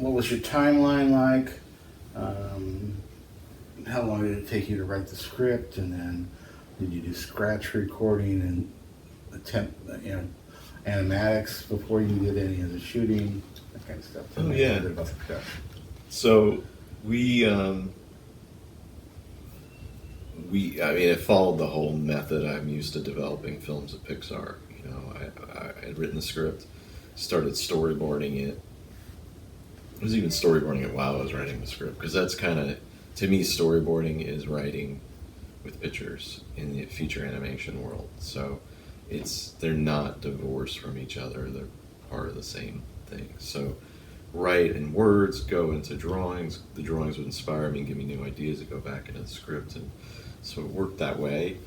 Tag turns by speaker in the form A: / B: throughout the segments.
A: what was your timeline like? How long did it take you to write the script, and then did you do scratch recording and attempt, animatics before you did any of the shooting, that kind of stuff? Tell me a little bit about the production.
B: So it followed the whole method I'm used to developing films at Pixar. I had written the script, started storyboarding it. I was even storyboarding it while I was writing the script, because that's kind of, to me, storyboarding is writing with pictures in the feature animation world. So they're not divorced from each other, they're part of the same thing. So write in words, go into drawings. The drawings would inspire me and give me new ideas to go back into the script, and so it worked that way.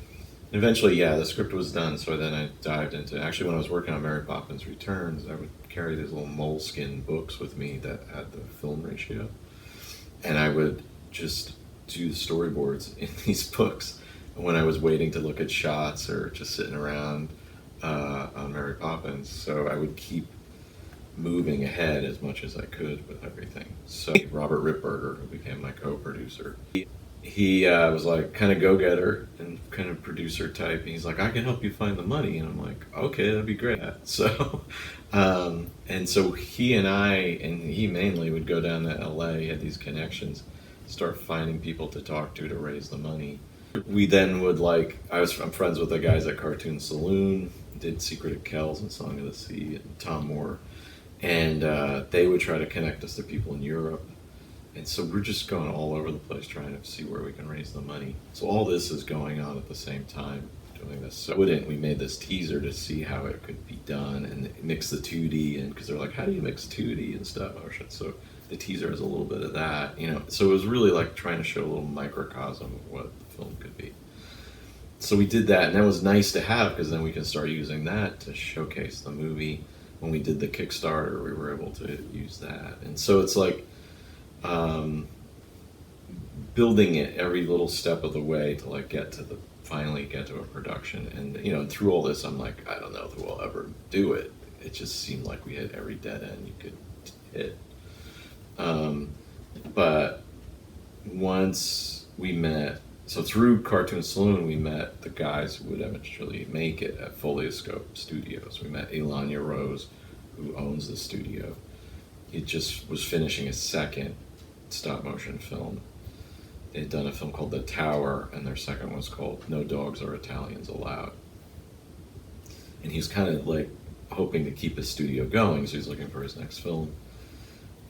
B: And eventually, the script was done, so then I dived into, actually when I was working on Mary Poppins Returns, I would carry these little moleskin books with me that had the film ratio, and I would just do the storyboards in these books when I was waiting to look at shots or just sitting around on Mary Poppins. So I would keep moving ahead as much as I could with everything. So Robert Ripberger, who became my co-producer, he was like kind of go-getter and kind of producer type. And he's like, I can help you find the money. And I'm like, okay, that'd be great. So, and so he mainly would go down to LA, he had these connections, start finding people to talk to raise the money. We then would I'm friends with the guys at Cartoon Saloon, did Secret of Kells and Song of the Sea, and Tom Moore. And they would try to connect us to people in Europe. And so we're just going all over the place trying to see where we can raise the money. So all this is going on at the same time doing this. So we made this teaser to see how it could be done and mix the 2D in, because they're like, how do you mix 2D and stop motion? So the teaser has a little bit of that, So it was really like trying to show a little microcosm of what the film could be. So we did that, and that was nice to have, because then we can start using that to showcase the movie. When we did the Kickstarter, we were able to use that. And so it's like building it every little step of the way to finally get to a production. And through all this, I'm like, I don't know if we'll ever do it. It just seemed like we hit every dead end you could hit. But once we met, so through Cartoon Saloon, we met the guys who would eventually make it at Folioscope Studios. We met Ilanya Rose, who owns the studio. He just was finishing his second stop-motion film. They had done a film called The Tower, and their second was called No Dogs or Italians Allowed. And he was kind of like hoping to keep his studio going, so he's looking for his next film.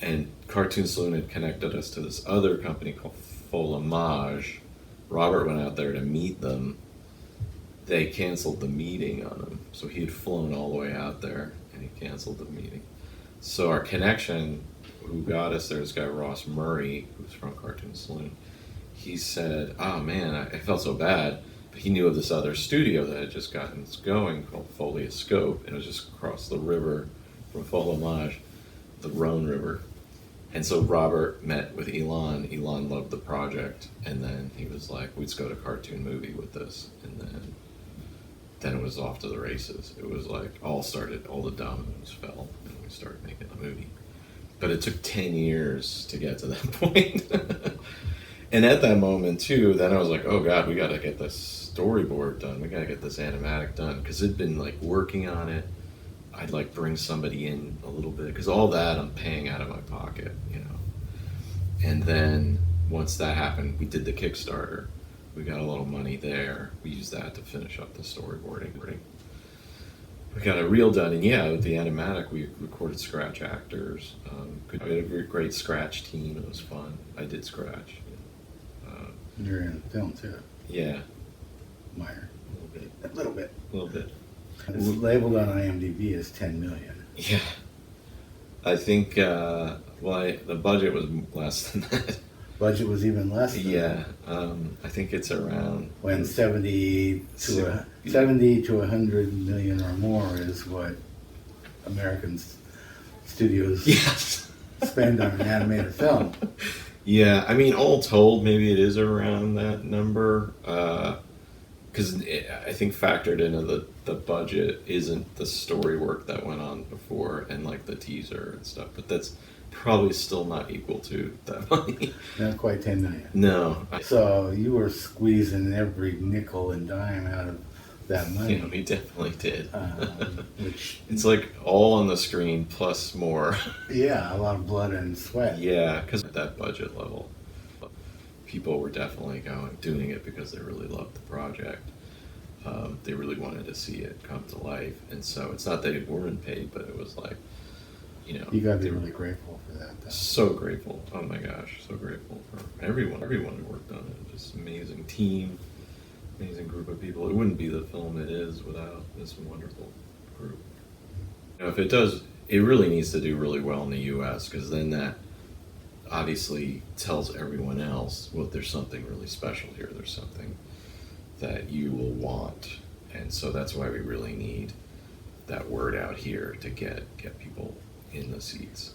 B: And Cartoon Saloon had connected us to this other company called Folamage. Robert went out there to meet them. They canceled the meeting on him. So he had flown all the way out there, and he canceled the meeting. So our connection, who got us there, this guy Ross Murray, who's from Cartoon Saloon, he said, oh man, I felt so bad. But he knew of this other studio that had just gotten going called Folioscope, and it was just across the river from Folamage, the Rhone River. And so Robert met with Elon. Elon loved the project, and then he was like, let's go to Cartoon Movie with this. And then it was off to the races. It was like all the dominoes fell, and we started making the movie. But it took 10 years to get to that point. And at that moment too, then I was like, oh God, we gotta get this storyboard done. We gotta get this animatic done. Because it'd been like working on it. I'd like bring somebody in a little bit, because all that I'm paying out of my pocket, And then once that happened, we did the Kickstarter. We got a little money there. We used that to finish up the storyboarding. We got a reel done, and with the animatic, we recorded scratch actors. We had a great scratch team. It was fun. I did scratch.
A: You're in film too.
B: Yeah.
A: Meyer.
B: A little bit.
A: It's labeled on IMDb as 10 million.
B: Yeah. I think, the budget was less than that.
A: Budget was even less than
B: that. I think it's around...
A: When 70 to 100 million or more is what American studios spend on an animated film.
B: Yeah, I mean, all told, maybe it is around that number. Because I think factored into the budget isn't the story work that went on before and like the teaser and stuff, but that's probably still not equal to that money.
A: Not quite 10 million.
B: No,
A: So you were squeezing every nickel and dime out of that money.
B: we definitely did.
A: Which,
B: It's like all on the screen plus more.
A: yeah, a lot of blood and sweat.
B: Yeah, because at that budget level, people were definitely doing it because they really loved the project. They really wanted to see it come to life, and so it's not that they weren't paid, but it was like,
A: You got to be
B: they were
A: really grateful for that, though.
B: so grateful. Oh my gosh, so grateful for everyone who worked on it. Just amazing team, amazing group of people. It wouldn't be the film it is without this wonderful group. If it does, it really needs to do really well in the U.S. because then that obviously tells everyone else, well, there's something really special here. There's something that you will want, and so that's why we really need that word out here to get people in the seats.